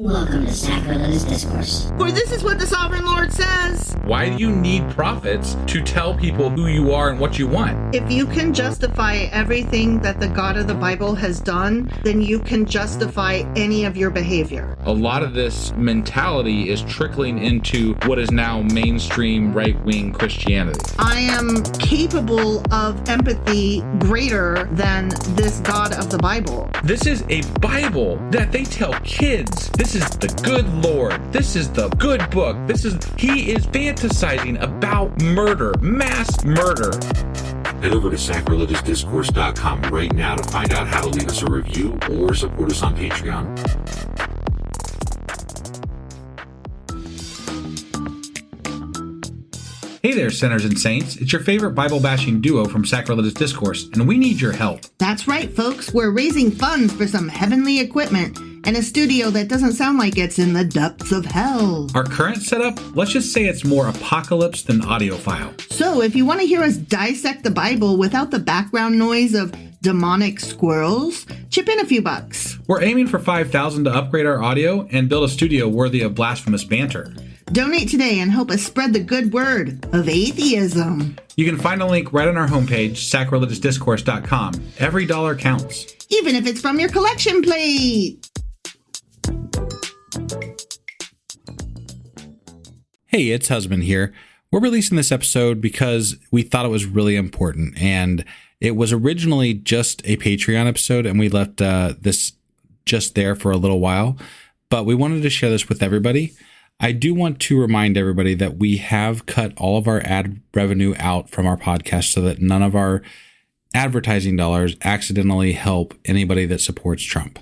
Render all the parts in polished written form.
Welcome to Sacrilegious Discourse. For this is what the Sovereign Lord says. Why do you need prophets to tell people who you are and what you want? If you can justify everything that the God of the Bible has done, then you can justify any of your behavior. A lot of this mentality is trickling into what is now mainstream right-wing Christianity. I am capable of empathy greater than this God of the Bible. This is a Bible that they tell kids. This is the good Lord. This is the good book. He is fantasizing about murder, mass murder. Head over to sacrilegiousdiscourse.com right now to find out how to leave us a review or support us on Patreon. Hey there, sinners and saints. It's your favorite Bible-bashing duo from Sacrilegious Discourse, and we need your help. That's right, folks. We're raising funds for some heavenly equipment and a studio that doesn't sound like it's in the depths of hell. Our current setup, let's just say it's more apocalypse than audiophile. So if you want to hear us dissect the Bible without the background noise of demonic squirrels, chip in a few bucks. We're aiming for $5,000 to upgrade our audio and build a studio worthy of blasphemous banter. Donate today and help us spread the good word of atheism. You can find a link right on our homepage, sacrilegiousdiscourse.com. Every dollar counts. Even if it's from your collection plate. Hey, it's Husband here. We're releasing this episode because we thought it was really important, and it was originally just a Patreon episode, and we left this just there for a little while, but we wanted to share this with everybody. I do want to remind everybody that we have cut all of our ad revenue out from our podcast so that none of our advertising dollars accidentally help anybody that supports Trump.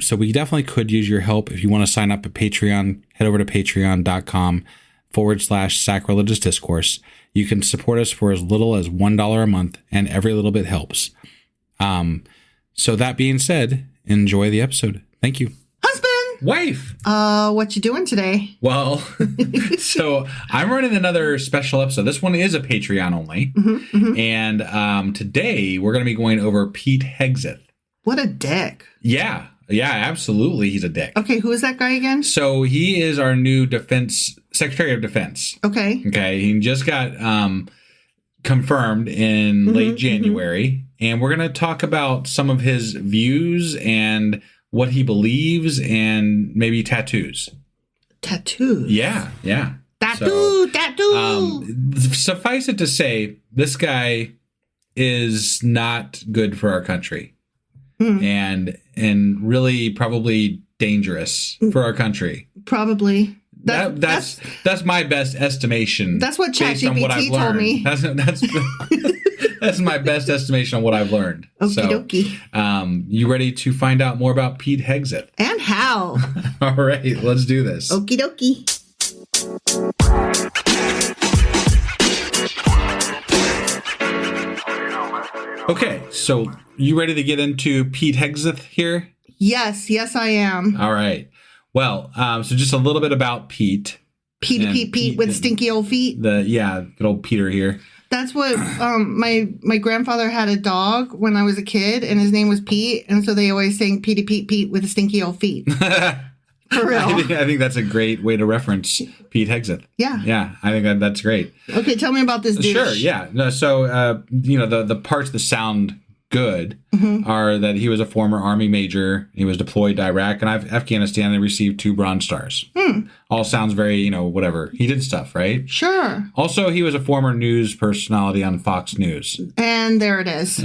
So we definitely could use your help. If you want to sign up at Patreon, head over to patreon.com/sacrilegious discourse. You can support us for as little as $1 a month, and every little bit helps. So that being said, enjoy the episode. Thank you. Wife. What you doing today? Well, so I'm running another special episode. This one is a Patreon only. And today we're going to be going over Pete Hegseth. What a dick. Yeah, absolutely. He's a dick. Okay, who is that guy again? So he is our new Secretary of Defense. Okay. He just got confirmed in late January. And we're going to talk about some of his views and what he believes, and maybe tattoos. Tattoos? Yeah. Tattoo. Suffice it to say, this guy is not good for our country. And really probably dangerous for our country. Probably. That's my best estimation. That's what ChatGPT told me. That's my best estimation on what I've learned. Okie dokie. You ready to find out more about Pete Hegseth? And how? All right, let's do this. Okie dokie. Okay, so you ready to get into Pete Hegseth here? Yes, I am. All right. Well, so just a little bit about Pete. Pete with stinky old feet. Good old Peter here. That's what my grandfather had a dog when I was a kid, and his name was Pete, and so they always sang Pete with the stinky old feet. For real. I think that's a great way to reference Pete Hegseth. Yeah, I think that's great. Okay, tell me about this douche. Sure, yeah. No, so the parts that sound good are that he was a former Army major. He was deployed to Iraq and Afghanistan and received 2 Bronze Stars. All sounds very, whatever. He did stuff, right? Sure. Also, he was a former news personality on Fox News. And there it is.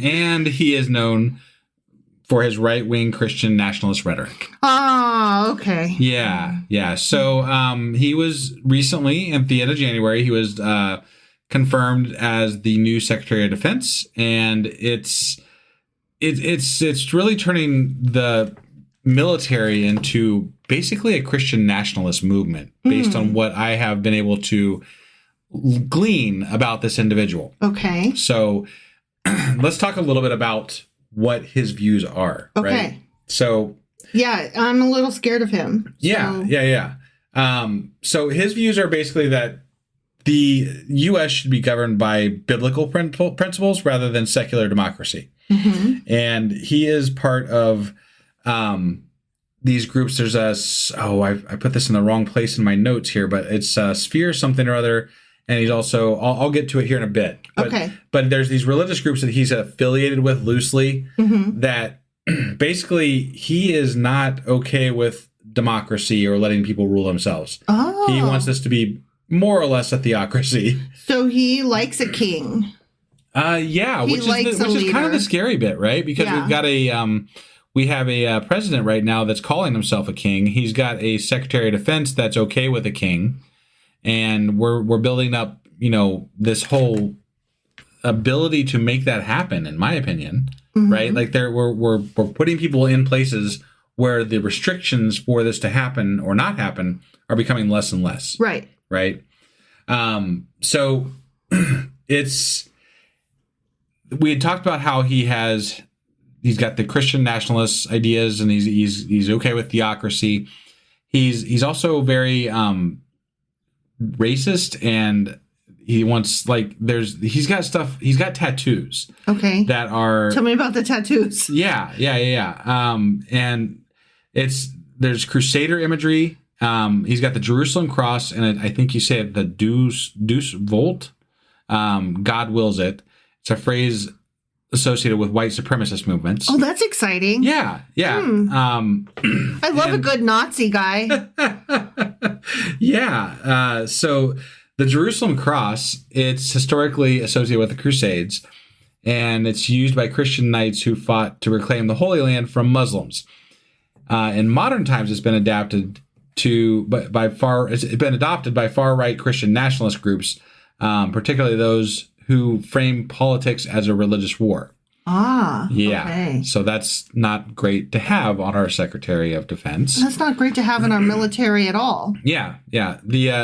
And he is known for his right-wing Christian nationalist rhetoric. Oh, okay. Yeah. So he was recently, at the end of January, he was confirmed as the new Secretary of Defense, and it's really turning the military into basically a Christian nationalist movement based on what I have been able to glean about this individual. Okay. So let's talk a little bit about what his views are. Okay. Right? So yeah, I'm a little scared of him. So. Yeah. So his views are basically that the U.S. should be governed by biblical principles rather than secular democracy. And he is part of these groups. There's I put this in the wrong place in my notes here, but it's Sphere something or other. And he's also, I'll get to it here in a bit. But, okay. But there's these religious groups that he's affiliated with loosely that basically he is not okay with democracy or letting people rule themselves. Oh. He wants this to be more or less a theocracy. So he likes a king. Yeah, which is kind of the scary bit, right? Because we've got we have a president right now that's calling himself a king. He's got a Secretary of Defense that's okay with a king. And we're building up, this whole ability to make that happen, in my opinion, right? Like we're putting people in places where the restrictions for this to happen or not happen are becoming less and less. Right. Right. So we had talked about how he's got the Christian nationalist ideas, and he's okay with theocracy. He's also very racist, and he wants he's got tattoos. Okay. That are. Tell me about the tattoos. Yeah. And there's Crusader imagery. He's got the Jerusalem cross, and I think you say the Deus Volt. God wills it. It's a phrase associated with white supremacist movements. Oh, that's exciting. Yeah. I love a good Nazi guy. Yeah. So the Jerusalem cross, it's historically associated with the Crusades, and it's used by Christian knights who fought to reclaim the Holy Land from Muslims. In modern times, it's been adopted by far-right Christian nationalist groups, particularly those who frame politics as a religious war. Ah, yeah. Okay. So that's not great to have on our Secretary of Defense. That's not great to have in our military at all. Yeah.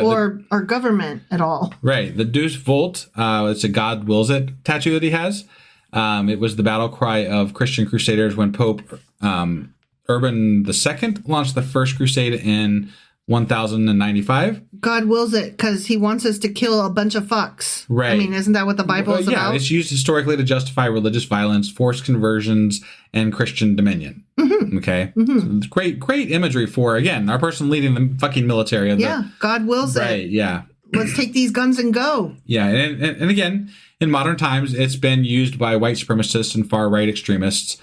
Or our government at all. Right. The Deus Volt, it's a God wills it tattoo that he has. It was the battle cry of Christian crusaders when Pope Urban II launched the first crusade in 1095. God wills it because he wants us to kill a bunch of fucks. Right. I mean, isn't that what the Bible is about? Yeah, it's used historically to justify religious violence, forced conversions, and Christian dominion. Okay? So it's great imagery for, again, our person leading the fucking military. God wills it. Right, yeah. Let's take these guns and go. Yeah, and again, in modern times, it's been used by white supremacists and far-right extremists,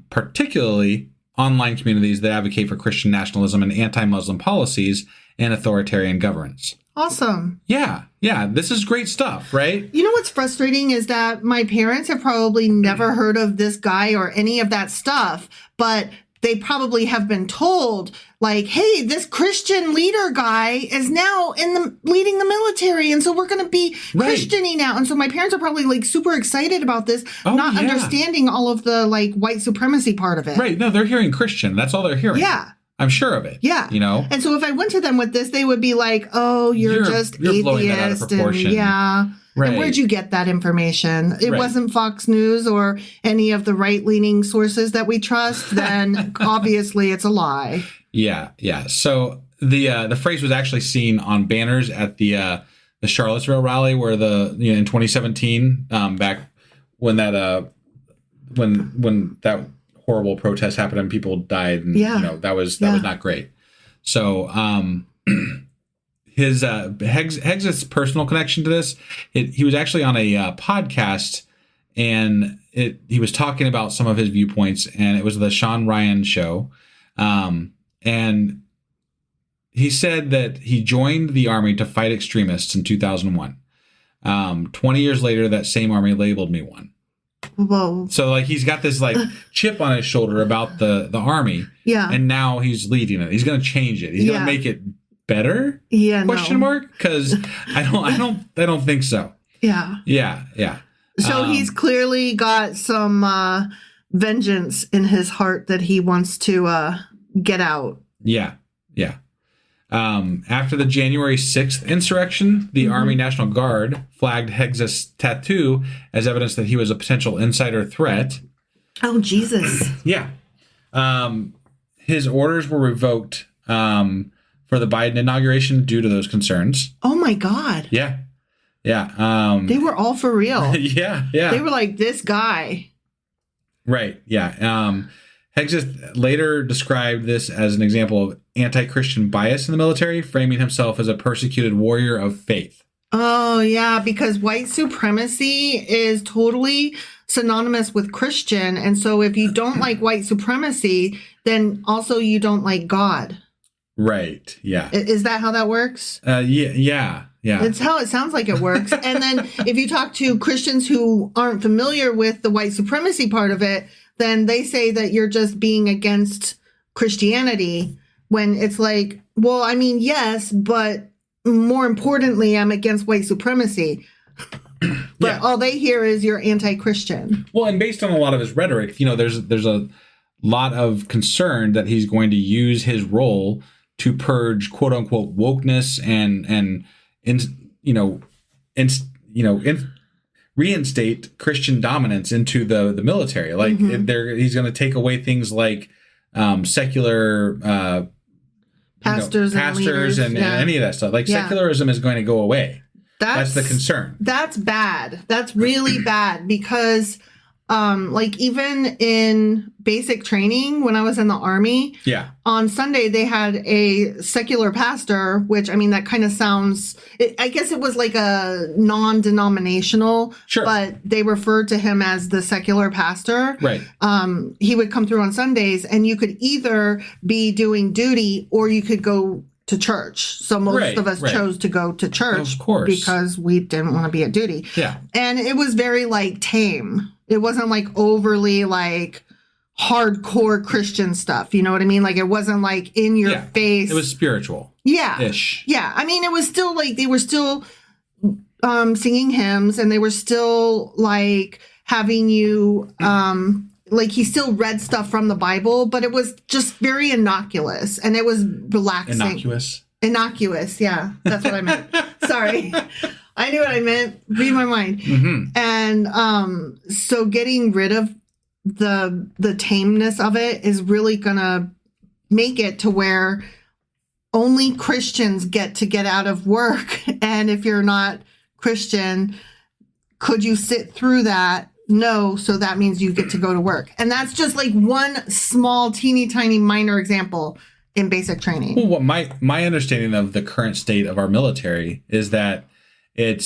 particularly online communities that advocate for Christian nationalism and anti-Muslim policies and authoritarian governance. Awesome. Yeah. This is great stuff, right? You know what's frustrating is that my parents have probably never heard of this guy or any of that stuff, but they probably have been told, like, hey, this Christian leader guy is now leading the military, and so we're going to be Christian-y now. And so my parents are probably like super excited about this, not understanding all of the like white supremacy part of it. Right. No, they're hearing Christian. That's all they're hearing. Yeah. I'm sure of it. Yeah. And so if I went to them with this, they would be like, oh, you're just blowing that out of atheist. proportion. Right. And where'd you get that information? It wasn't Fox News or any of the right-leaning sources that we trust. Then obviously it's a lie. Yeah. So the phrase was actually seen on banners at the Charlottesville rally, where in 2017, back when that when that horrible protest happened and people died, and that was not great. So his Hegseth's personal connection to this, he was actually on a podcast, and he was talking about some of his viewpoints, and it was the Sean Ryan show, and he said that he joined the army to fight extremists in 2001. 20 years later, that same army labeled me one. Whoa. So like he's got this like chip on his shoulder about the army. Yeah. And now he's leading it. He's going to change it. He's going to make it better? Question mark? Because I don't think so. Yeah. So he's clearly got some vengeance in his heart that he wants to get out. Yeah. After the January 6th insurrection, the Army National Guard flagged Hegseth's tattoo as evidence that he was a potential insider threat. Oh, Jesus. Yeah. His orders were revoked for the Biden inauguration due to those concerns. Oh, my God. Yeah. They were all for real. Yeah. They were like, this guy. Right. Yeah. Hegseth later described this as an example of anti-Christian bias in the military, framing himself as a persecuted warrior of faith. Oh, yeah, because white supremacy is totally synonymous with Christian. And so if you don't like white supremacy, then also you don't like God. Right. Yeah. Is that how that works? Yeah. It's how it sounds like it works. And then if you talk to Christians who aren't familiar with the white supremacy part of it, then they say that you're just being against Christianity, when it's like, well, I mean, yes, but more importantly, I'm against white supremacy. But all they hear is you're anti-Christian. Well, and based on a lot of his rhetoric, there's a lot of concern that he's going to use his role to purge "quote unquote" wokeness and reinstate Christian dominance into the military. Like he's going to take away things like secular pastors and any of that stuff. Like secularism is going to go away. That's the concern. That's bad. That's really bad, because like even in basic training when I was in the Army, on Sunday they had a secular pastor, which, I mean, that kind of sounds, I guess it was like a non-denominational, but they referred to him as the secular pastor. Right. He would come through on Sundays, and you could either be doing duty or you could go to church. So most of us chose to go to church, of course, because we didn't want to be at duty. Yeah. And it was very like tame. It wasn't like overly like hardcore Christian stuff. You know what I mean? Like it wasn't like in your face. It was spiritual. Yeah. Ish. Yeah. I mean, it was still like, they were still singing hymns, and they were still like having you, like he still read stuff from the Bible, but it was just very innocuous, and it was relaxing. Innocuous. Yeah. That's what I meant. Sorry. I knew what I meant. Read my mind. And so getting rid of the tameness of it is really going to make it to where only Christians get out of work. And if you're not Christian, could you sit through that? No. So that means you get to go to work. And that's just like one small, teeny tiny minor example in basic training. Well, what my understanding of the current state of our military is that it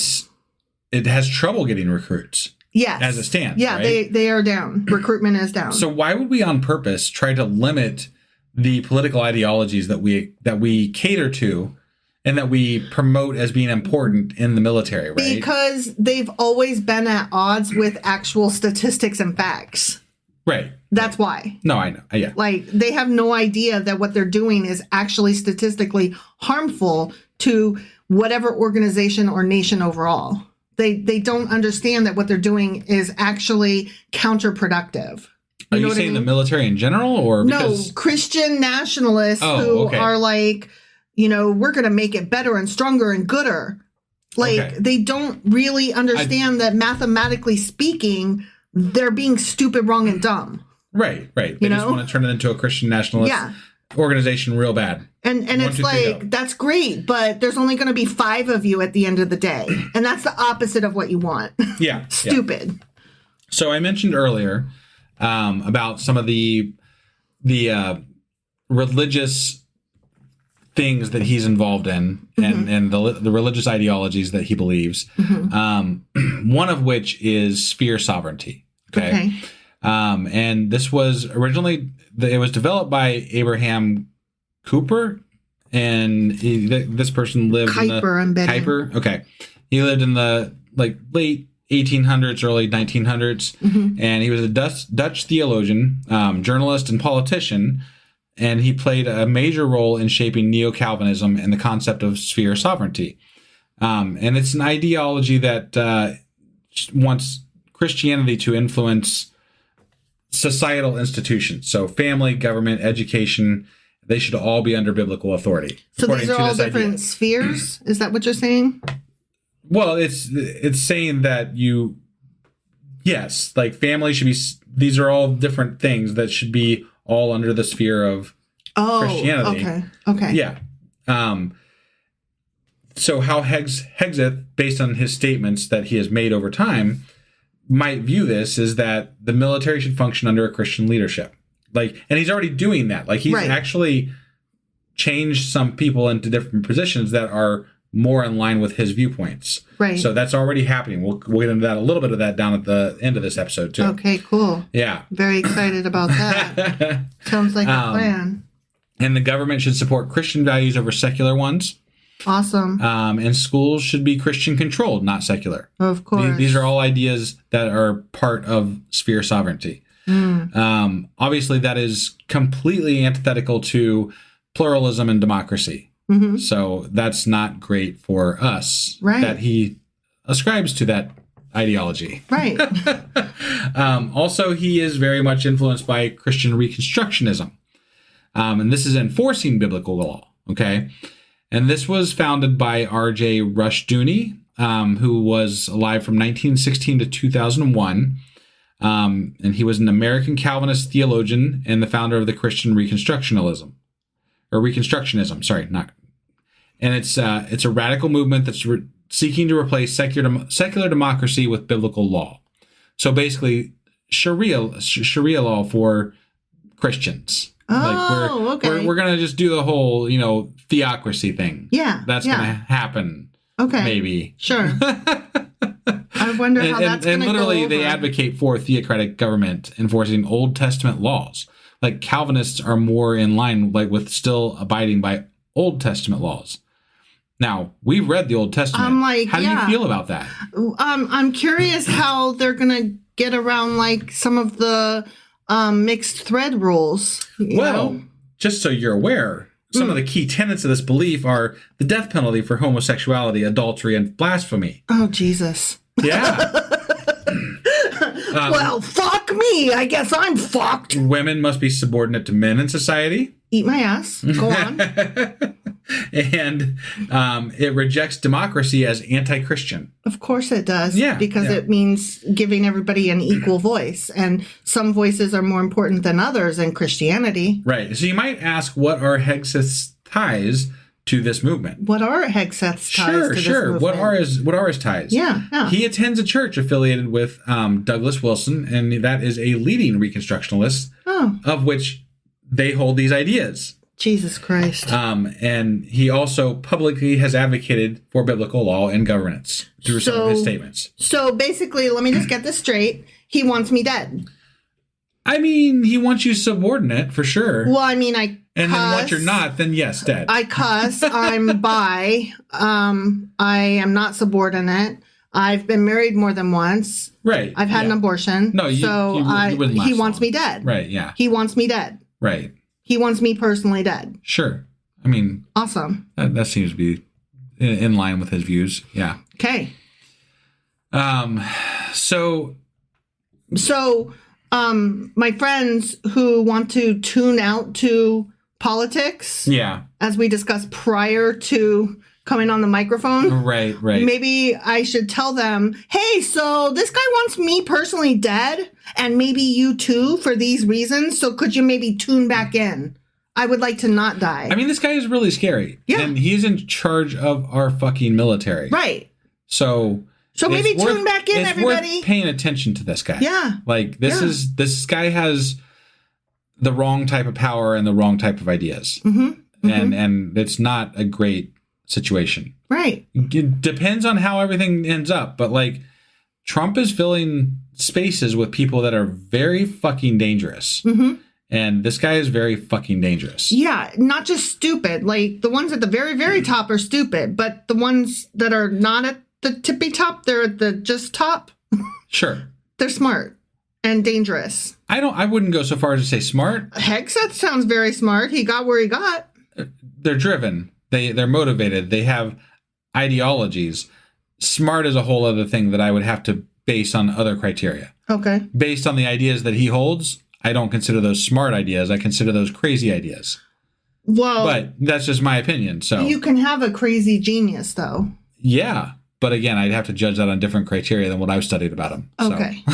has trouble getting recruits. Yes. As it stands. Yeah, right? they are down. Recruitment is down. So why would we on purpose try to limit the political ideologies that we cater to and that we promote as being important in the military, right? Because they've always been at odds with actual statistics and facts. Right. That's why. No, I know. Yeah. Like, they have no idea that what they're doing is actually statistically harmful to whatever organization or nation overall. They don't understand that what they're doing is actually counterproductive. Are you saying the military in general, or because... No, Christian nationalists are like, we're going to make it better and stronger and gooder. Like, they don't really understand that mathematically speaking, they're being stupid, wrong, and dumb. Right. They just want to turn it into a Christian nationalist organization real bad. And it's like, that's great, but there's only going to be 5 of you at the end of the day. And that's the opposite of what you want. Yeah. Stupid. Yeah. So I mentioned earlier about some of the religious things that he's involved in and the religious ideologies that he believes. One of which is sphere sovereignty. Okay. And this was originally, it was developed by Abraham Cooper, and this person lived Kuiper. Okay. He lived in the late 1800s, early 1900s, and he was a Dutch theologian, journalist, and politician, and he played a major role in shaping neo-Calvinism and the concept of sphere sovereignty. And it's an ideology that wants Christianity to influence societal institutions. So family, government, education, they should all be under biblical authority. So these are all different spheres? Is that what you're saying? Well, it's saying that like family should be, these are all different things that should be all under the sphere of Christianity. Okay. Yeah. So how Hegseth, based on his statements that he has made over time, might view this is that the military should function under a Christian leadership. like, and he's already doing that. Like, he's Right. actually changed some people into different positions that are more in line with his viewpoints. Right. So that's already happening. We'll get into that, a little bit of that down at the end of this episode too. Okay, cool. Yeah. Very excited about that. Sounds like a plan. And the government should support Christian values over secular ones. Awesome. And schools should be Christian controlled, not secular. Of course. These are all ideas that are part of sphere sovereignty. Obviously, that is completely antithetical to pluralism and democracy. Mm-hmm. So that's not great for us, Right. that he ascribes to that ideology. Right. Also, he is very much influenced by Christian Reconstructionism. And this is enforcing biblical law, okay? And this was founded by R.J. Rushdoony, who was alive from 1916 to 2001. And he was an American Calvinist theologian and the founder of the Christian Reconstructionism. Or Reconstructionism, sorry, not. And it's a radical movement that's seeking to replace secular democracy with biblical law. So basically, Sharia law for Christians. Oh, okay. We're gonna just do the whole, theocracy thing. Yeah, That's yeah. gonna happen. Okay. Maybe. Sure. I wonder how that's going and to go literally, over. they advocate for theocratic government enforcing Old Testament laws. Like, Calvinists are more in line, like, with still abiding by Old Testament laws. Now, we've read the Old Testament. I'm like, how do yeah. you feel about that? I'm curious how they're going to get around, like, some of the mixed thread rules. you Well, know? just so you're aware, some of the key tenets of this belief are the death penalty for homosexuality, adultery, and blasphemy. Oh, Jesus. Yeah. Well, fuck me. I guess I'm fucked. Women must be subordinate to men in society. Eat my ass. Go on. And it rejects democracy as anti-Christian. Of course it does. Yeah, Because yeah. it means giving everybody an equal voice. And some voices are more important than others in Christianity. Right. So you might ask, what are Hegseth's ties to this movement? What are Hegseth's ties to this movement? What are his ties? Yeah. He attends a church affiliated with Douglas Wilson, and that is a leading Reconstructionalist, of which they hold these ideas. Jesus Christ. And he also publicly has advocated for biblical law and governance through some of his statements. So basically, let me just get this straight. He wants me dead. I mean, he wants you subordinate for sure. Well, I mean, I and cuss. then once you're not, then yes, dead. I cuss. I'm bi. I am not subordinate. I've been married more than once. Right. I've had an abortion. No, you wouldn't last he wants long. me dead. Right, yeah. He wants me dead. Right. He wants me personally dead. Sure. I mean, Awesome. that seems to be in line with his views. Yeah. Okay. So my friends who want to tune out to politics, yeah. as we discussed prior to coming on the microphone, Right. maybe I should tell them, hey, so this guy wants me personally dead, and maybe you too for these reasons. So could you maybe tune back in? I would like to not die. I mean, this guy is really scary. Yeah. And he's in charge of our fucking military. Right. So maybe it's tune back in, it's everybody. Worth paying attention to this guy. Yeah. Like, this guy has the wrong type of power and the wrong type of ideas. Mm-hmm. And it's not a great situation. Right. It depends on how everything ends up, but like, Trump is filling spaces with people that are very fucking dangerous. Mm-hmm. And this guy is very fucking dangerous. Yeah, not just stupid. Like, the ones at the very, very top are stupid, but the ones that are not at the tippy top, they're at the just top. Sure. They're smart and dangerous. I wouldn't go so far as to say smart. Hegseth sounds very smart. He got where he got. They're driven. They're motivated. They have ideologies. Smart is a whole other thing that I would have to base on other criteria. Okay. Based on the ideas that he holds, I don't consider those smart ideas. I consider those crazy ideas. Well, But that's just my opinion. So you can have a crazy genius, though. yeah. But again, I'd have to judge that on different criteria than what I've studied about him. Okay.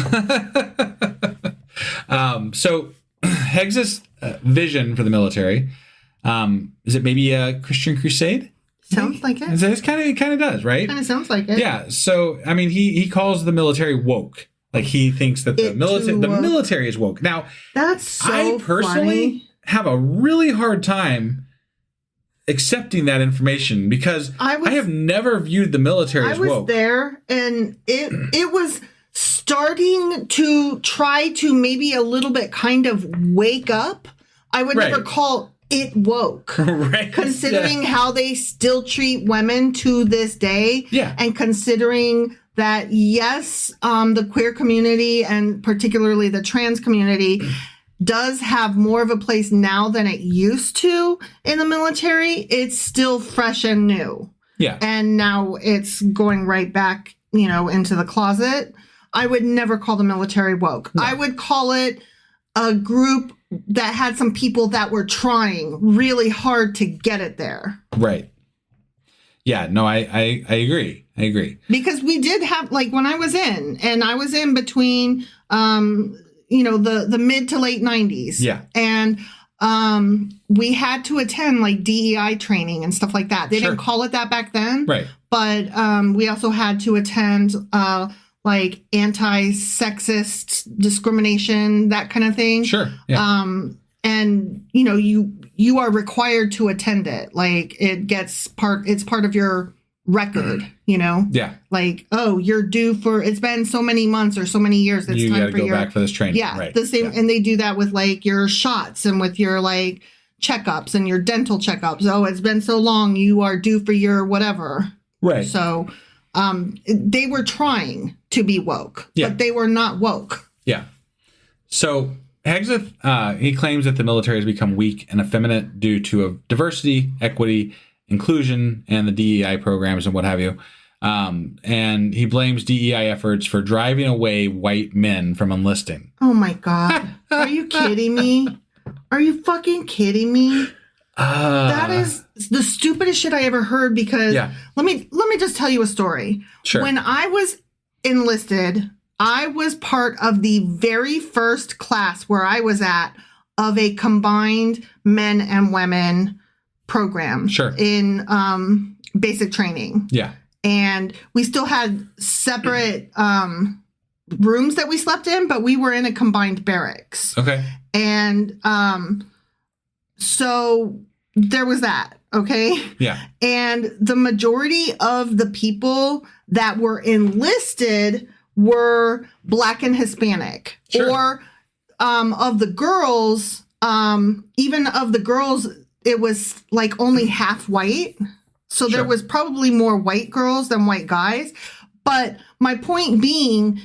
So Hegseth's vision for the military, is it maybe a Christian crusade? Sounds like it. It kind of does, right? Kind of sounds like it. Yeah. So, I mean, he calls the military woke. Like he thinks that the military is woke. Now, that's so I personally have a really hard time accepting that information because I have never viewed the military as woke. I was there, and it was starting to try to maybe a little bit kind of wake up. I would never call it woke, considering how they still treat women to this day, and considering that, yes, the queer community and particularly the trans community does have more of a place now than it used to in the military. It's still fresh and new. Yeah. And now it's going right back, into the closet. I would never call the military woke. No. I would call it a group that had some people that were trying really hard to get it there. Right. Yeah, no, I agree. I agree. Because we did have, like, when I was in between, the mid to late 90s. Yeah. And we had to attend, like, DEI training and stuff like that. They didn't call it that back then. Right. But we also had to attend, like, anti-sexist discrimination, that kind of thing. Sure. Yeah. And, you are required to attend it. Like, it's part of your record, Yeah. Like, oh, you're due for, it's been so many months or so many years. It's you got to go back for this training. Yeah. Right. The same. Yeah. And they do that with, like, your shots and with your, like, checkups and your dental checkups. Oh, it's been so long. You are due for your whatever. Right. So, they were trying to be woke, but they were not woke. Yeah. So Hegseth, he claims that the military has become weak and effeminate due to diversity, equity, inclusion, and the DEI programs and what have you. And he blames DEI efforts for driving away white men from enlisting. Oh my God. Are you kidding me? Are you fucking kidding me? That is the stupidest shit I ever heard because let me just tell you a story. Sure. When I was enlisted, I was part of the very first class where I was at of a combined men and women program in basic training. Yeah. And we still had separate rooms that we slept in, but we were in a combined barracks. Okay. And so there was that. Okay. Yeah. And the majority of the people that were enlisted were Black and Hispanic. Sure. Or of the girls, even of the girls, it was like only half white. So there was probably more white girls than white guys. But my point being,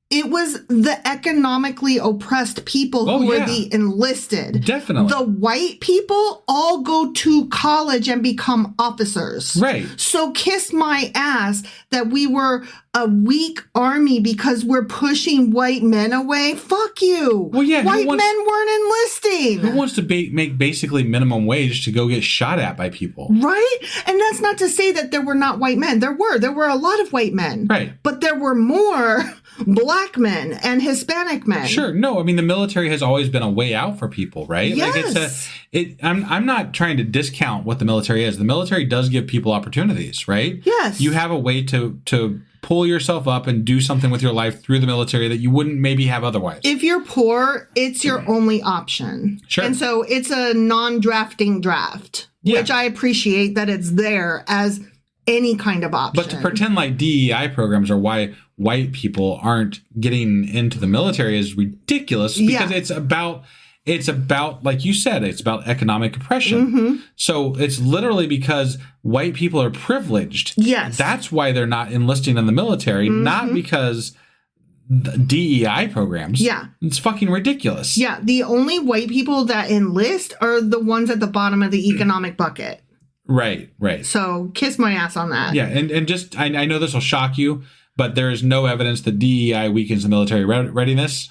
it was the economically oppressed people who were the enlisted. Definitely. The white people all go to college and become officers. Right. So kiss my ass that we were a weak army because we're pushing white men away. Fuck you. Well, yeah. White men weren't enlisting. Who wants to make basically minimum wage to go get shot at by people? Right. And that's not to say that there were not white men. There were a lot of white men. Right. But there were more Black men and Hispanic men. Sure. No, I mean, the military has always been a way out for people, right? Yes. Like I'm not trying to discount what the military is. The military does give people opportunities, right? Yes. You have a way to pull yourself up and do something with your life through the military that you wouldn't maybe have otherwise. If you're poor, it's your only option. Sure. And so it's a non-drafting draft, which I appreciate that it's there as any kind of option. But to pretend like DEI programs are why white people aren't getting into the military is ridiculous because it's about, like you said, it's about economic oppression. Mm-hmm. So it's literally because white people are privileged. Yes. That's why they're not enlisting in the military, not because the DEI programs. Yeah. It's fucking ridiculous. Yeah. The only white people that enlist are the ones at the bottom of the economic bucket. Right, right. So kiss my ass on that. Yeah, and just, I know this will shock you, but there is no evidence that DEI weakens the military readiness.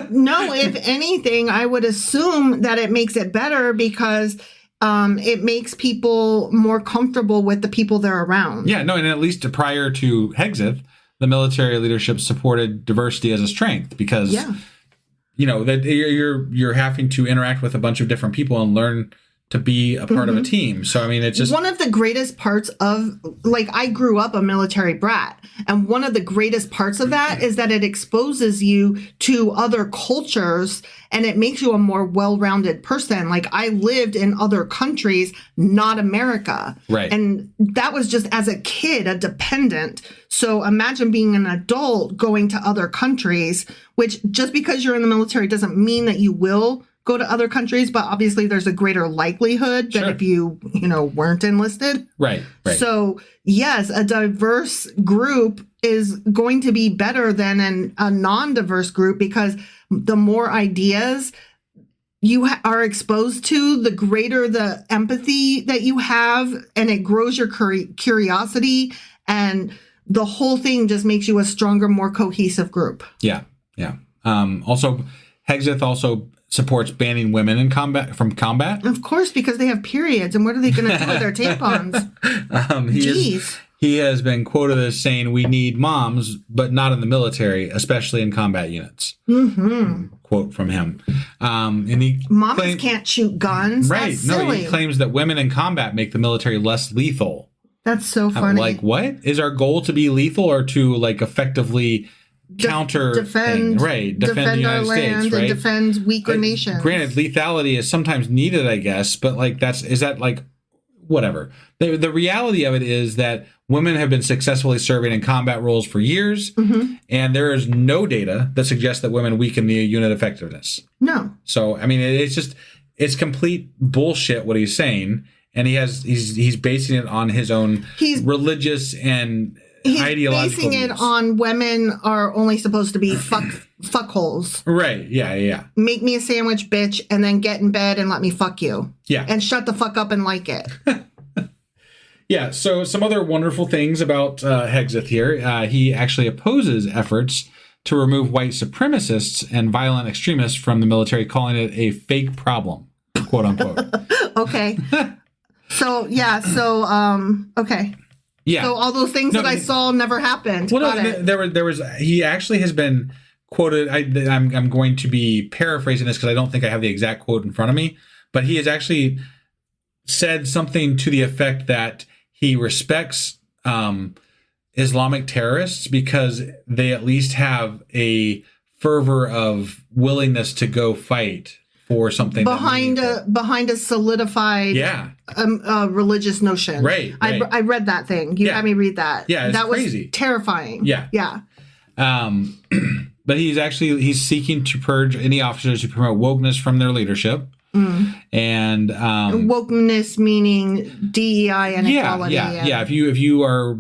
No, if anything, I would assume that it makes it better because it makes people more comfortable with the people they're around. Yeah, no, and at least prior to Hegseth, the military leadership supported diversity as a strength because, that you're having to interact with a bunch of different people and learn to be a part of a team. So, I mean, it's just one of the greatest parts of, like, I grew up a military brat. And one of the greatest parts of that is that it exposes you to other cultures and it makes you a more well-rounded person. Like, I lived in other countries, not America. Right. And that was just as a kid, a dependent. So imagine being an adult going to other countries, which just because you're in the military doesn't mean that you will go to other countries, but obviously there's a greater likelihood than if you weren't enlisted. Right. So yes, a diverse group is going to be better than a non-diverse group, because the more ideas you are exposed to, the greater the empathy that you have, and it grows your curiosity, and the whole thing just makes you a stronger, more cohesive group. Yeah. Also, Hegseth also supports banning women from combat. Of course, because they have periods, and what are they going to do with their tampons? He has been quoted as saying, "We need moms, but not in the military, especially in combat units." Mm-hmm. Quote from him. And Mamas can't shoot guns. Right. That's silly. He claims that women in combat make the military less lethal. That's so funny. Like, what? Is our goal to be lethal or to, like, effectively defend the United States, right? And defend weaker nations. Granted, lethality is sometimes needed, I guess, but like is that like whatever. The reality of it is that women have been successfully serving in combat roles for years, and there is no data that suggests that women weaken the unit effectiveness. No. So I mean, it's complete bullshit what he's saying, and he's basing it on his own religious and ideological basing it views. On women are only supposed to be fuckholes. Right. Yeah. Make me a sandwich, bitch, and then get in bed and let me fuck you. Yeah. And shut the fuck up and like it. Yeah. So some other wonderful things about Hegseth here. He actually opposes efforts to remove white supremacists and violent extremists from the military, calling it a fake problem, quote unquote. Okay. Okay. Yeah. So all those things that I saw never happened. Well, there was. He actually has been quoted. I'm going to be paraphrasing this because I don't think I have the exact quote in front of me. But he has actually said something to the effect that he respects Islamic terrorists because they at least have a fervor of willingness to go fight for something behind a solidified religious notion. Right. I read that thing. You had me read that. Yeah, that was crazy. Terrifying. Yeah. But he's seeking to purge any officers who promote wokeness from their leadership. And wokeness meaning DEI and equality. Yeah. If you are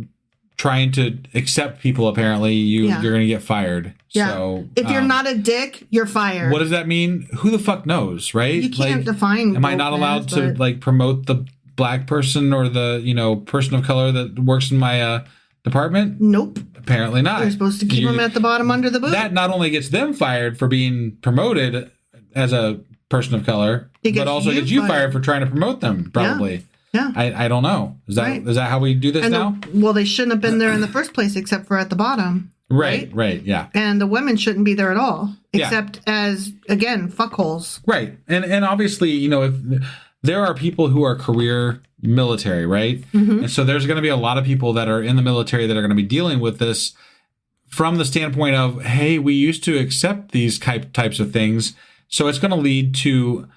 trying to accept people, apparently you're going to get fired. Yeah. So if you're not a dick, you're fired. What does that mean? Who the fuck knows, right? You can't define. Am I not allowed to like promote the black person or the person of color that works in my department? Nope. Apparently not. You're supposed to keep them at the bottom under the boot. That not only gets them fired for being promoted as a person of color, but also gets you fired for trying to promote them, probably. Yeah. I don't know. Is that how we do this now? They shouldn't have been there in the first place except for at the bottom. Right, yeah. And the women shouldn't be there at all, except as, again, fuckholes. Right. And obviously, if there are people who are career military, right? Mm-hmm. And so there's going to be a lot of people that are in the military that are going to be dealing with this from the standpoint of, hey, we used to accept these types of things. So it's going to lead to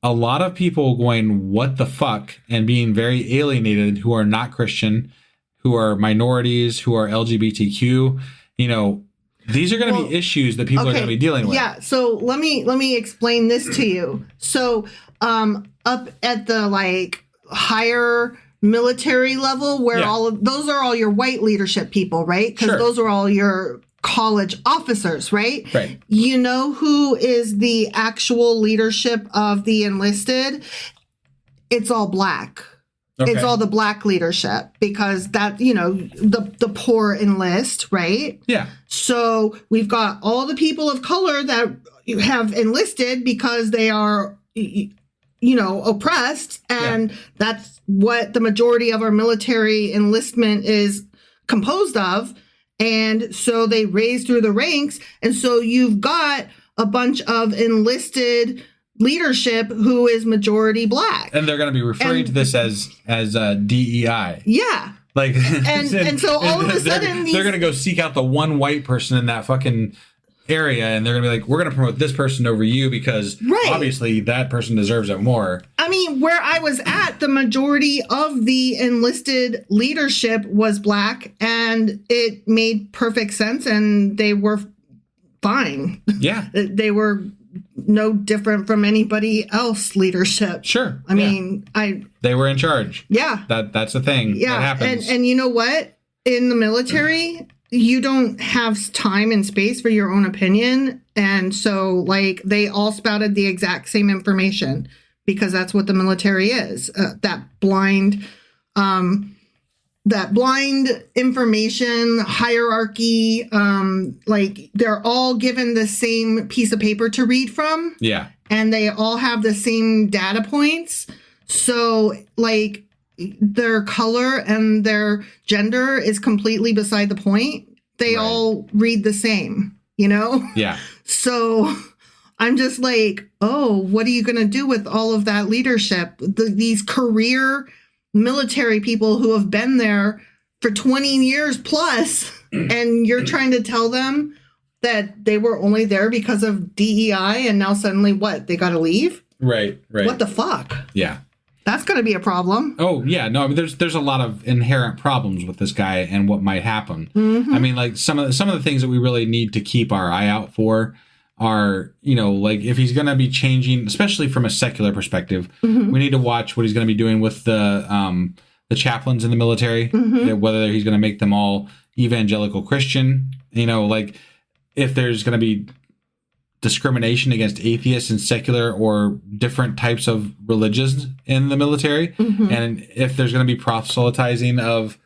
a lot of people going, what the fuck, and being very alienated, who are not Christian, who are minorities, who are LGBTQ. These are going to be issues that people are going to be dealing with. Yeah. So let me explain this to you. So up at the higher military level, where those are all your white leadership people, right? Because those are all your college officers, right? Right. You know who is the actual leadership of the enlisted? It's all black. Okay. It's all the black leadership because that, the poor enlist, right? Yeah. So we've got all the people of color that have enlisted because they are, oppressed. And that's what the majority of our military enlistment is composed of. And so they raise through the ranks. And so you've got a bunch of enlisted leadership who is majority black. And they're going to be referring to this as DEI. Yeah. Like, and so all of a sudden they're going to go seek out the one white person in that fucking area, and they're going to be like, we're going to promote this person over you because obviously that person deserves it more. I mean, where I was at, the majority of the enlisted leadership was black, and it made perfect sense, and they were fine. Yeah. They were no different from anybody else leadership. Sure. I mean, they were in charge. Yeah. That's the thing. Yeah. That happens. And you know what? In the military, you don't have time and space for your own opinion. And so, like, they all spouted the exact same information because that's what the military is. That blind information hierarchy. Like, they're all given the same piece of paper to read from. Yeah. And they all have the same data points. So, like, their color and their gender is completely beside the point. They all read the same, you know? Yeah. So I'm just like, oh, what are you going to do with all of that leadership? These career military people who have been there for 20 years plus, and you're trying to tell them that they were only there because of DEI, and now suddenly what? They got to leave? Right. What the fuck? Yeah. That's going to be a problem. Oh, yeah. No, I mean, there's a lot of inherent problems with this guy and what might happen. Mm-hmm. I mean, like, some of the things that we really need to keep our eye out for are, you know, like, if he's going to be changing, especially from a secular perspective, we need to watch what he's going to be doing with the chaplains in the military, whether he's going to make them all evangelical Christian, you know, like, if there's going to be discrimination against atheists and secular or different types of religions in the military, and if there's going to be proselytizing of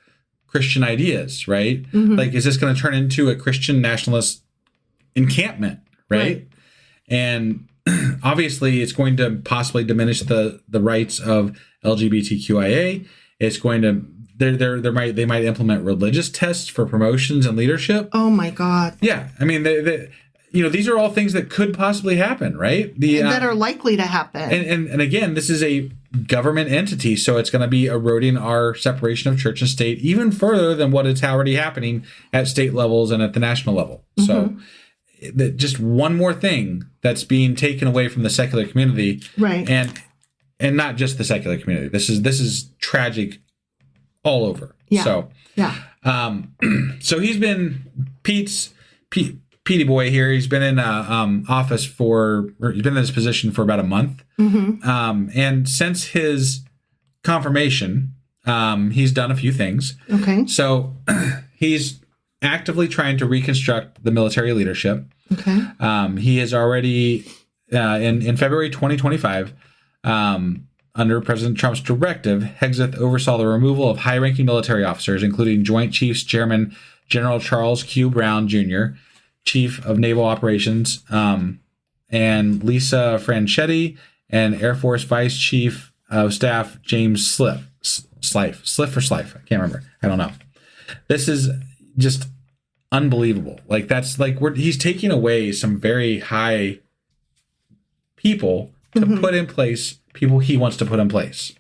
Christian ideas, right? Like, is this going to turn into a Christian nationalist encampment, right? And obviously, it's going to possibly diminish the rights of LGBTQIA. It's going to they might implement religious tests for promotions and leadership. Oh my God! Yeah, I mean they you know, these are all things that could possibly happen, right? That are likely to happen. And again, this is a government entity, so it's going to be eroding our separation of church and state even further than what is already happening at state levels and at the national level. So just one more thing that's being taken away from the secular community. Right. And not just the secular community. This is tragic all over. Yeah. So, so he's been Petey boy here. He's been in office he's been in this position for about a month. And since his confirmation, he's done a few things. Okay. So he's actively trying to reconstruct the military leadership. Okay. He has already, in February 2025, under President Trump's directive, Hegseth oversaw the removal of high-ranking military officers, including Joint Chiefs Chairman General Charles Q. Brown Jr., Chief of Naval Operations, and Lisa Franchetti, and Air Force Vice Chief of Staff James Sliff. I can't remember. I don't know. This is just unbelievable. Like, that's like he's taking away some very high people to put in place people he wants to put in place.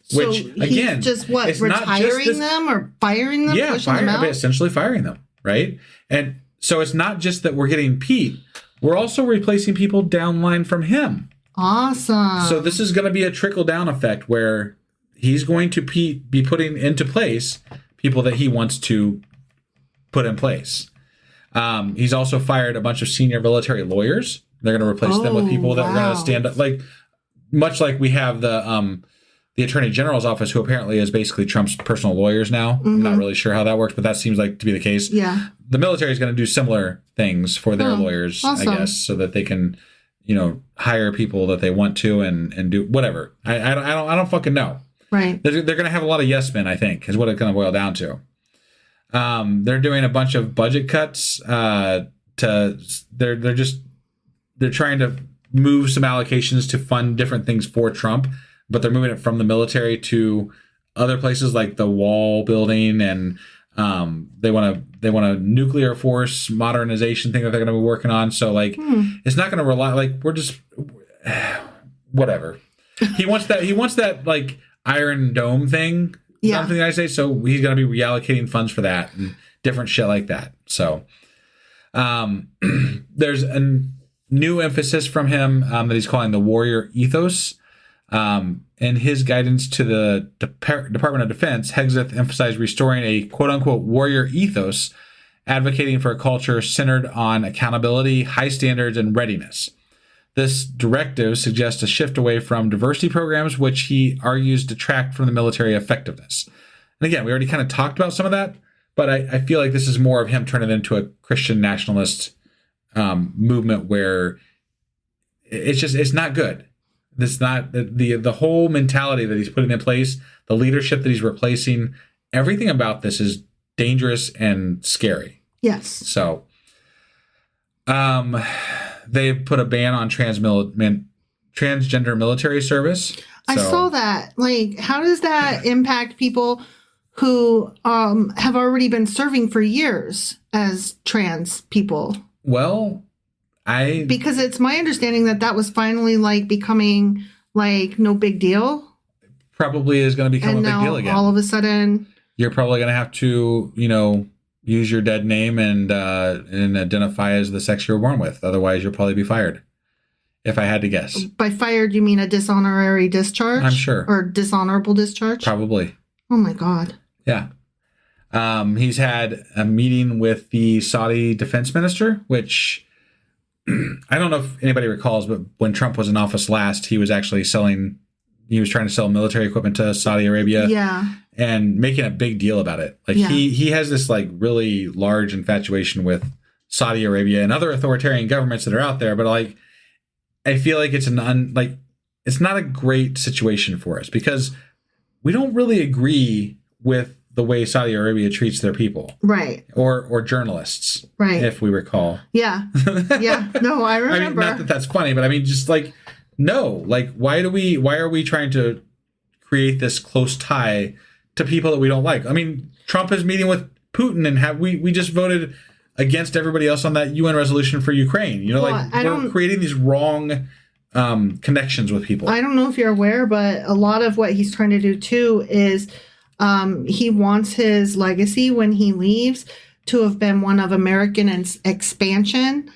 So which, again, he's just what, it's not retiring just them or firing them? Yeah, them out? essentially firing them, right? And so it's not just that we're getting Pete, we're also replacing people downline from him. Awesome. So this is going to be a trickle-down effect where he's going to be putting into place people that he wants to put in place. He's also fired a bunch of senior military lawyers. They're going to replace them with people that are going to stand up, like much like we have the Attorney General's office, who apparently is basically Trump's personal lawyers now. I'm not really sure how that works, but that seems like to be the case. Yeah. The military is going to do similar things for their lawyers, awesome. I guess, so that they can, you know, hire people that they want to and do whatever. I don't fucking know. Right. They're going to have a lot of yes men, I think, is what it's going to boil down to. They're doing a bunch of budget cuts. They're trying to move some allocations to fund different things for Trump, but they're moving it from the military to other places like the wall building, and they want a nuclear force modernization thing that they're going to be working on. So like, it's not going to rely, like, whatever. He wants that like Iron Dome thing done for the United States, so he's going to be reallocating funds for that and different shit like that. So there's a new emphasis from him that he's calling the warrior ethos. In his guidance to the Department of Defense, Hegseth emphasized restoring a quote-unquote warrior ethos, advocating for a culture centered on accountability, high standards, and readiness. This directive suggests a shift away from diversity programs, which he argues detract from the military effectiveness. And again, we already kind of talked about some of that, but I feel like this is more of him turning it into a Christian nationalist movement where it's not good. This not the whole mentality that he's putting in place, the leadership that he's replacing, everything about this is dangerous and scary. Yes. So, they've put a ban on transgender military service. So, I saw that. Like, how does that impact people who have already been serving for years as trans people? Well, because it's my understanding that was finally like becoming like no big deal. Probably is going to become a big deal again. All of a sudden, you're probably going to have to, use your dead name and identify as the sex you were born with. Otherwise, you'll probably be fired. If I had to guess. By fired, you mean a dishonorary discharge? I'm sure. Or dishonorable discharge? Probably. Oh my God. Yeah. He's had a meeting with the Saudi defense minister, which I don't know if anybody recalls, but when Trump was in office last, he was actually trying to sell military equipment to Saudi Arabia. Yeah. And making a big deal about it. Like he has this like really large infatuation with Saudi Arabia and other authoritarian governments that are out there. But like, I feel like it's it's not a great situation for us because we don't really agree with the way Saudi Arabia treats their people. Right. Or journalists. Right. If we recall. Yeah. Yeah. No, I remember. I mean, not that that's funny, but I mean, just like, no, like, why are we trying to create this close tie to people that we don't like? I mean, Trump is meeting with Putin and we just voted against everybody else on that UN resolution for Ukraine. We're creating these wrong connections with people. I don't know if you're aware, but a lot of what he's trying to do too is he wants his legacy when he leaves to have been one of American expansion.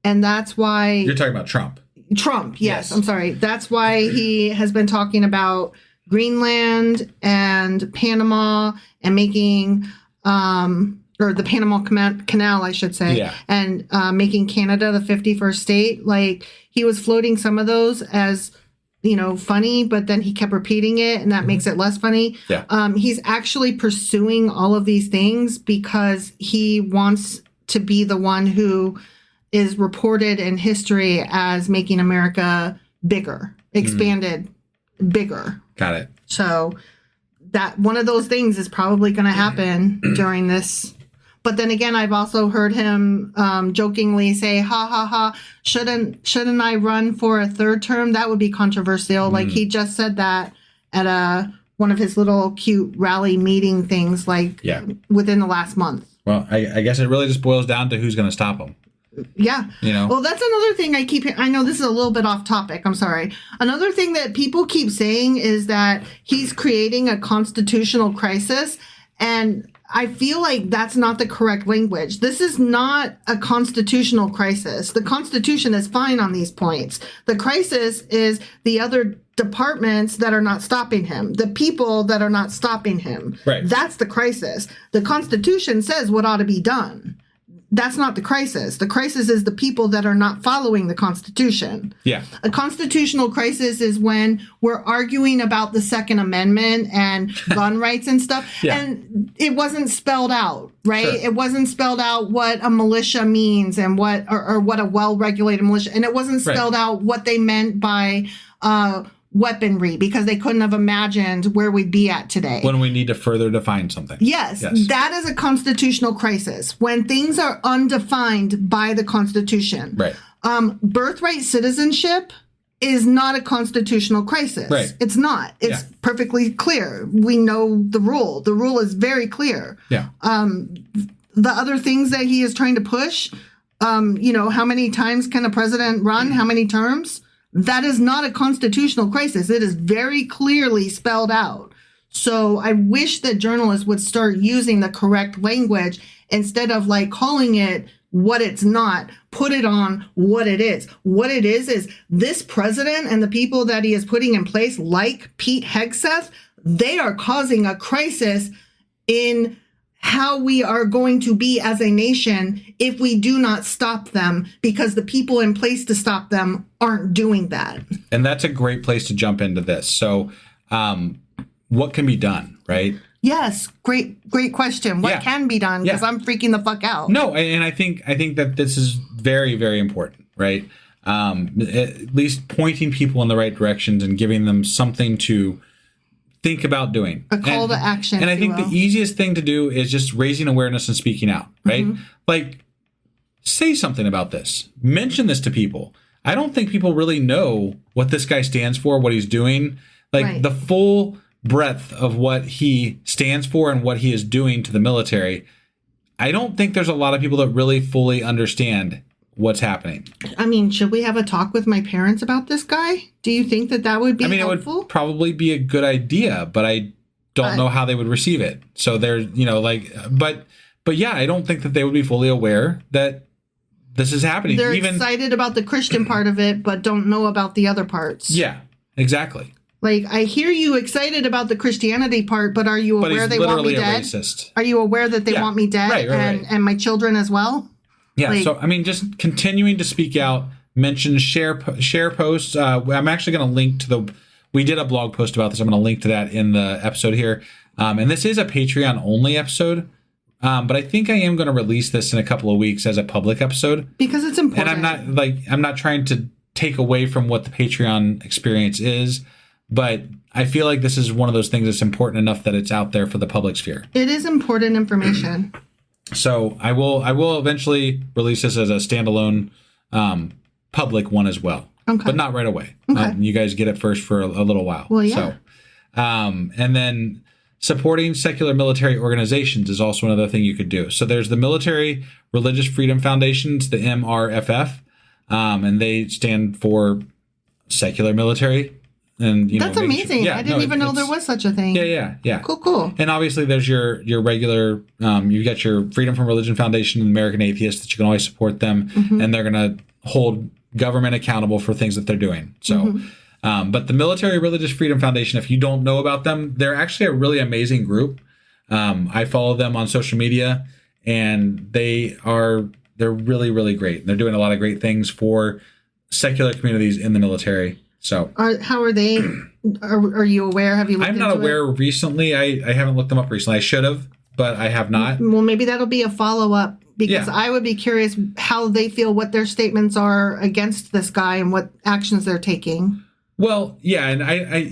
And that's why... You're talking about Trump. Trump, yes. I'm sorry. That's why he has been talking about Greenland and Panama and making... or the Panama Canal, I should say, and making Canada the 51st state. Like, he was floating some of those as, funny, but then he kept repeating it, and that makes it less funny. Yeah. He's actually pursuing all of these things because he wants to be the one who is reported in history as making America bigger, expanded, bigger. Got it. So that one of those things is probably going to happen during this. But then again, I've also heard him jokingly say, ha, ha, ha, shouldn't I run for a third term? That would be controversial. Like, he just said that at one of his little cute rally meeting things, within the last month. Well, I guess it really just boils down to who's going to stop him. Yeah. Well, that's another thing I know this is a little bit off topic. I'm sorry. Another thing that people keep saying is that he's creating a constitutional crisis. And I feel like that's not the correct language. This is not a constitutional crisis. The Constitution is fine on these points. The crisis is the other departments that are not stopping him, the people that are not stopping him. Right. That's the crisis. The Constitution says what ought to be done. That's not the crisis. The crisis is the people that are not following the Constitution. Yeah. A constitutional crisis is when we're arguing about the Second Amendment and gun rights and stuff. Yeah. And it wasn't spelled out, right? Sure. It wasn't spelled out what a militia means and what a well-regulated militia. And it wasn't spelled out what they meant by weaponry, because they couldn't have imagined where we'd be at today. When we need to further define something. Yes, that is a constitutional crisis. When things are undefined by the Constitution. Right. Birthright citizenship is not a constitutional crisis. Right. It's not. It's perfectly clear. We know the rule. The rule is very clear. Yeah. The other things that he is trying to push, how many times can a president run? How many terms? That is not a constitutional crisis. It is very clearly spelled out. So I wish that journalists would start using the correct language instead of like calling it what it's not. Put it on what it is. What it is this president and the people that he is putting in place, like Pete Hegseth, they are causing a crisis in how we are going to be as a nation if we do not stop them, because the people in place to stop them aren't doing that. And that's a great place to jump into this. So what can be done, right? Yes. Great question. What can be done? Because I'm freaking the fuck out. No, and I think that this is very, very important, right? At least pointing people in the right directions and giving them something to think about doing. A call to action. And I think the easiest thing to do is just raising awareness and speaking out, right? Mm-hmm. Like, say something about this. Mention this to people. I don't think people really know what this guy stands for, what he's doing. Like, the full breadth of what he stands for and what he is doing to the military. I don't think there's a lot of people that really fully understand what's happening. I mean, should we have a talk with my parents about this guy? Do you think that would be helpful? It would probably be a good idea, but I don't know how they would receive it. So there's, but yeah, I don't think that they would be fully aware that this is happening. They're excited about the Christian part of it, but don't know about the other parts. Yeah, exactly. Like, I hear you excited about the Christianity part, but are you aware they want me dead? Racist. Are you aware that they want me dead and my children as well? Yeah, like, so, I mean, just continuing to speak out, mention, share posts. I'm actually going to link to we did a blog post about this. I'm going to link to that in the episode here. And this is a Patreon-only episode, but I think I am going to release this in a couple of weeks as a public episode. Because it's important. And I'm not trying to take away from what the Patreon experience is, but I feel like this is one of those things that's important enough that it's out there for the public sphere. It is important information. So I will eventually release this as a standalone public one as well, but not right away. Okay. You guys get it first for a little while. Well, yeah. So, and then supporting secular military organizations is also another thing you could do. So there's the Military Religious Freedom Foundations, the MRFF, and they stand for secular military. And that's amazing. I didn't even know there was such a thing. Yeah. Cool. And obviously there's your regular, you got your Freedom from Religion Foundation and American Atheists that you can always support them. Mm-hmm. And they're going to hold government accountable for things that they're doing. So, but the Military Religious Freedom Foundation, if you don't know about them, they're actually a really amazing group. I follow them on social media and they're really, really great. They're doing a lot of great things for secular communities in the military. So how are they? Are you aware? Have you looked I'm not aware recently. I haven't looked them up recently. I should have, but I have not. Well, maybe that'll be a follow-up because I would be curious how they feel, what their statements are against this guy and what actions they're taking. Well, yeah. And I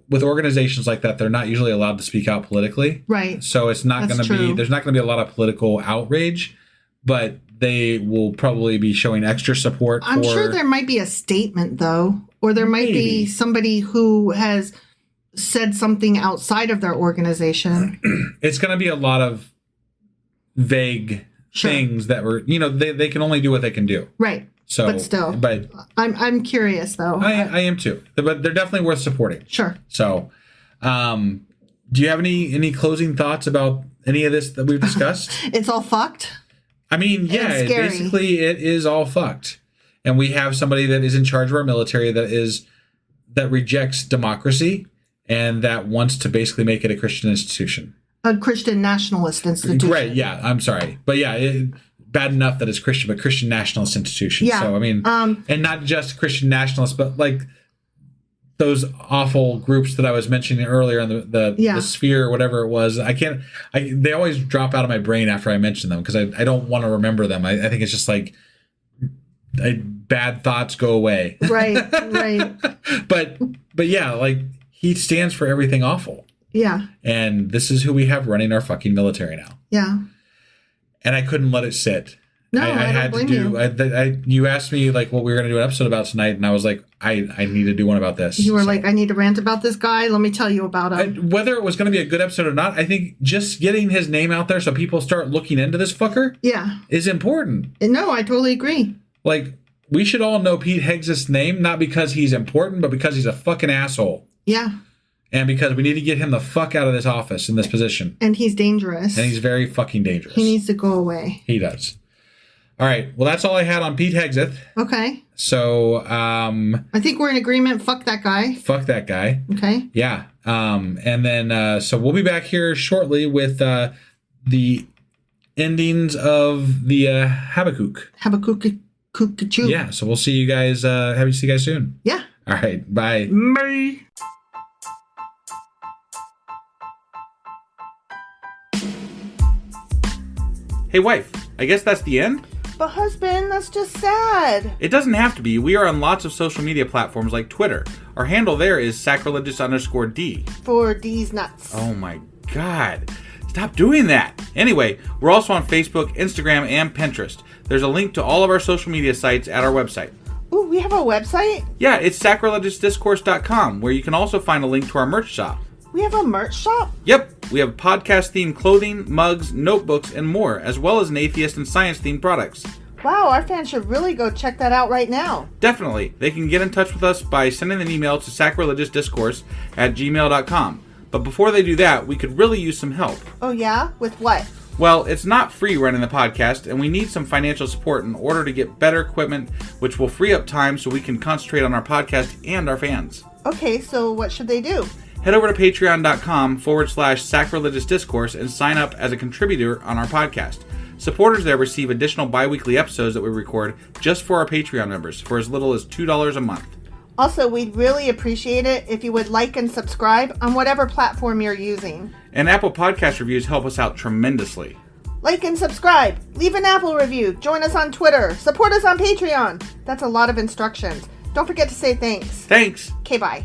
with organizations like that, they're not usually allowed to speak out politically. Right. So it's not going to be, there's not going to be a lot of political outrage, but they will probably be showing extra support. I'm sure there might be a statement, though, or there might be somebody who has said something outside of their organization. It's going to be a lot of vague things that were, they can only do what they can do. Right. So, but still, I'm curious, though. I am too, but they're definitely worth supporting. Sure. So, do you have any closing thoughts about any of this that we've discussed? It's all fucked. I mean, yeah, basically it is all fucked. And we have somebody that is in charge of our military that rejects democracy and that wants to basically make it a Christian institution. A Christian nationalist institution. Right, yeah, I'm sorry. But yeah, bad enough that it's Christian, but Christian nationalist institution. Yeah. So, I mean, and not just Christian nationalists, but like those awful groups that I was mentioning earlier in the sphere or whatever it was. They always drop out of my brain after I mention them because I don't want to remember them. I think it's just like bad thoughts go away. Right. But yeah, like he stands for everything awful. Yeah. And this is who we have running our fucking military now. Yeah. And I couldn't let it sit. No, I had to do. You asked me like what we were going to do an episode about tonight, and I was like, I need to do one about this. You were like, I need to rant about this guy. Let me tell you about him. Whether it was going to be a good episode or not, I think just getting his name out there so people start looking into this fucker, is important. No, I totally agree. Like we should all know Pete Hegseth's name, not because he's important, but because he's a fucking asshole. Yeah. And because we need to get him the fuck out of this office in this position. And he's dangerous. And he's very fucking dangerous. He needs to go away. He does. All right. Well, that's all I had on Pete Hegseth. Okay. So, I think we're in agreement. Fuck that guy. Fuck that guy. Okay. Yeah. And then, so we'll be back here shortly with the endings of the Habakkuk. Habakkuk-choo. Yeah. So we'll see you guys. Happy to see you guys soon. Yeah. All right. Bye. Bye. Hey, wife. I guess that's the end? But husband, that's just sad. It doesn't have to be. We are on lots of social media platforms like Twitter. Our handle there is sacrilegious_D. For D's nuts. Oh my God. Stop doing that. Anyway, we're also on Facebook, Instagram, and Pinterest. There's a link to all of our social media sites at our website. Ooh, we have a website? Yeah, it's sacrilegiousdiscourse.com, where you can also find a link to our merch shop. We have a merch shop? Yep, we have podcast-themed clothing, mugs, notebooks, and more, as well as an atheist and science-themed products. Wow, our fans should really go check that out right now. Definitely. They can get in touch with us by sending an email to sacrilegiousdiscourse@gmail.com. But before they do that, we could really use some help. Oh yeah? With what? Well, it's not free running the podcast, and we need some financial support in order to get better equipment, which will free up time so we can concentrate on our podcast and our fans. Okay, so what should they do? Head over to patreon.com/sacrilegious discourse and sign up as a contributor on our podcast. Supporters there receive additional bi-weekly episodes that we record just for our Patreon members for as little as $2 a month. Also, we'd really appreciate it if you would like and subscribe on whatever platform you're using. And Apple Podcast reviews help us out tremendously. Like and subscribe. Leave an Apple review. Join us on Twitter. Support us on Patreon. That's a lot of instructions. Don't forget to say thanks. Thanks. Okay, bye.